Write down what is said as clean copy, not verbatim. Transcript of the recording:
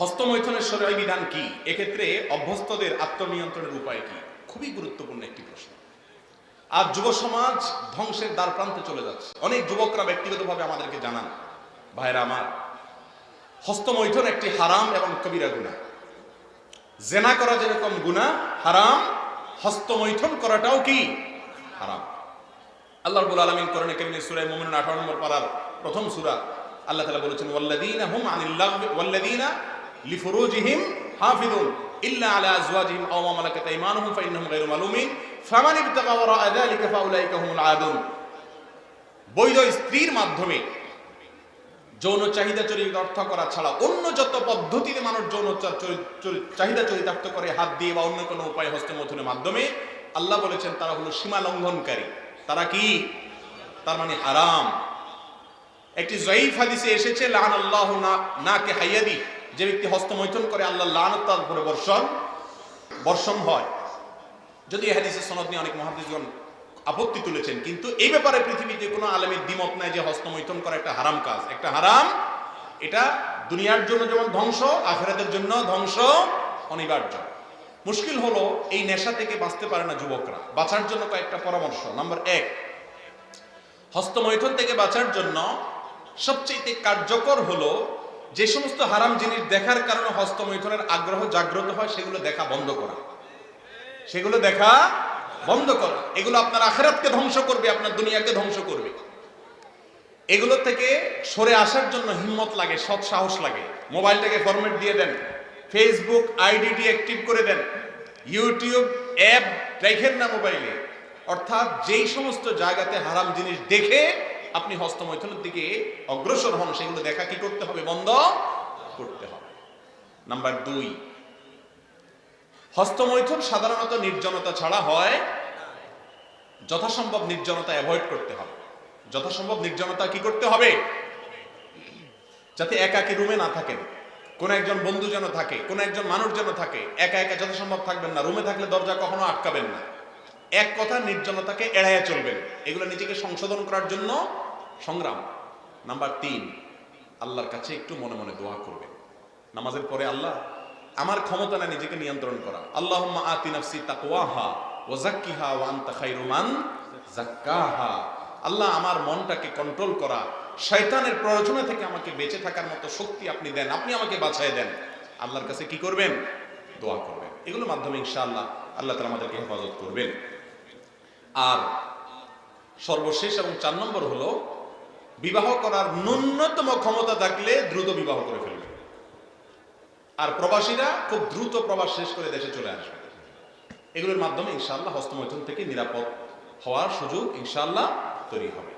হস্তমৈথুনের শরঈ বিধান কি? এক্ষেত্রে অভ্যস্তদের আত্মনিয়ন্ত্রণের উপায় কি? খুবই গুরুত্বপূর্ণ একটি প্রশ্ন। আজ যুব সমাজ ধ্বংসের দ্বার প্রান্তে চলে যাচ্ছে। অনেক যুবকরা ব্যক্তিগতভাবে আমাদেরকে জানান, ভাইরা আমার, হস্তমৈথুন একটি হারাম এবং কবিরা গুনাহ। জেনা করা যেরকম গুনাহ হারাম, হস্তমৈথুন করাটাও কি হারাম। আল্লাহ রাব্বুল আলামিন কোরআনে কারীমে সূরা মুমিনুন 18 নম্বর পারার প্রথম সূরা আল্লাহ তাআলা বলেছেন, ওয়াল্লাযীনা হুম আনিল লাগবি ওয়াল্লাযীনা লিফুরুজিহিম হাফিযুন ইল্লা আলা আজওয়াজিহিম আও মা মালাকাত আইমানুহুম ফাইন্নাহুম গায়রু মালুমিন ফামান ইবতাগা ওয়ারাআ যালিকা ফাউলাইকা হুমুল আদুন। বৈধ স্ত্রীর মাধ্যমে যৌন চাহিদা চরিতার্থ করা ছাড়া অন্য যত পদ্ধতিতে মানুষ যৌন চাহিদা চরিতার্থ করে, হাত দিয়ে বা অন্য কোনো উপায় হস্তমৈথুনের মাধ্যমে, আল্লাহ বলেছেন তারা হলো সীমা লঙ্ঘনকারী। তারা কি? তার মানে হারাম। একটি যঈফ হাদিসে এসেছে, লাআনাল্লাহু নাকে হাইয়াদি, যে ব্যক্তি হস্তমৈথুন করে আল্লাহর লানত তার উপরে বর্ষণ হয়। যদি এই হাদিসের সনদ নিয়ে অনেক মুহাদ্দিসগণ আপত্তি তুলেছেন, কিন্তু এই ব্যাপারে পৃথিবীতে কোনো আলেমের দ্বিমত নাই যে হস্তমৈথুন করা একটা হারাম কাজ, একটা হারাম। এটা দুনিয়ার জন্য যেমন ধ্বংস, আখিরাতের জন্য ধ্বংস অনিবার্য। মুশকিল হলো এই নেশা থেকে বাঁচতে পারে না যুবকরা। বাঁচার জন্য কয়েকটা পরামর্শ। নাম্বার 1, হস্তমৈথুন থেকে বাঁচার জন্য সবচেয়ে কার্যকর হলো যে সমস্ত হারাম জিনিস দেখার কারণে হস্তমৈথুনের আগ্রহ জাগ্রত হয় সেগুলো দেখা বন্ধ করা। সেগুলো দেখা বন্ধ করা। এগুলো আপনার আখিরাতকে ধ্বংস করবে, আপনার দুনিয়াকে ধ্বংস করবে। এগুলো থেকে সরে আসার জন্য হিম্মত লাগে, সৎ সাহস লাগে। মোবাইলটাকে ফরম্যাট দিয়ে দেন, ফেসবুক আইডি অ্যাক্টিভ করে দেন, ইউটিউব অ্যাপ রাখেন না মোবাইলে। অর্থাৎ যেই সমস্ত জায়গাতে হারাম জিনিস দেখে আপনি হস্তমৈথুনের দিকে অগ্রসর হন, সেগুলো দেখা কি করতে হবে? বন্ধ করতে হবে। নাম্বার 2, হস্তমৈথুন সাধারণত নির্জনতা ছাড়া হয়। যথাসম্ভব নির্জনতা অ্যাভয়েড করতে হবে। যথাসম্ভব নির্জনতা কি করতে হবে? যাতে একাকী রুমে না থাকেন, কোন একজন বন্ধু যেন থাকে, কোন একজন মানুষ যেন থাকে। একা একা যথাসম্ভব থাকবেন না। রুমে থাকলে দরজা কখনো আটকাবেন না। এক কথা, নির্জনতাকে এড়াইয়া চলবেন। এগুলো নিজেকে সংশোধন করার জন্য সংগ্রাম। নাম্বার 3, আল্লাহর কাছে একটু মনে মনে দোয়া করবেন নামাজের পরে, আল্লাহ আমার ক্ষমতা না নিজেকে নিয়ন্ত্রণ করা। আল্লাহুম্মা আতি নাফসি তাকওয়াহা ওয়া যাক্কিহা ওয়া আনতা খায়রু মান যাক্কাহা। আল্লাহ আমার মনটাকে কন্ট্রোল করা, শয়তানের প্ররোচনা থেকে আমাকে বেঁচে থাকার মতো শক্তি আপনি দেন, আপনি আমাকে বাঁচায় দেন। আল্লাহর কাছে কি করবেন? দোয়া করবেন। এগুলোর মাধ্যমে ইনশাআল্লাহ আল্লাহ তাআলা আমাদেরকে হেফাজত করবেন। আর সর্বশেষ এবং 4 নম্বর হলো, বিবাহ করার ন্যূনতম ক্ষমতা থাকলে দ্রুত বিবাহ করে ফেলবেন। আর প্রবাসীরা খুব দ্রুত প্রবাস শেষ করে দেশে চলে আসবে। এগুলোর মাধ্যমে ইনশাআল্লাহ হস্তমৈথুন থেকে নিরাপদ হওয়ার সুযোগ ইনশাআল্লাহ তৈরি হবে।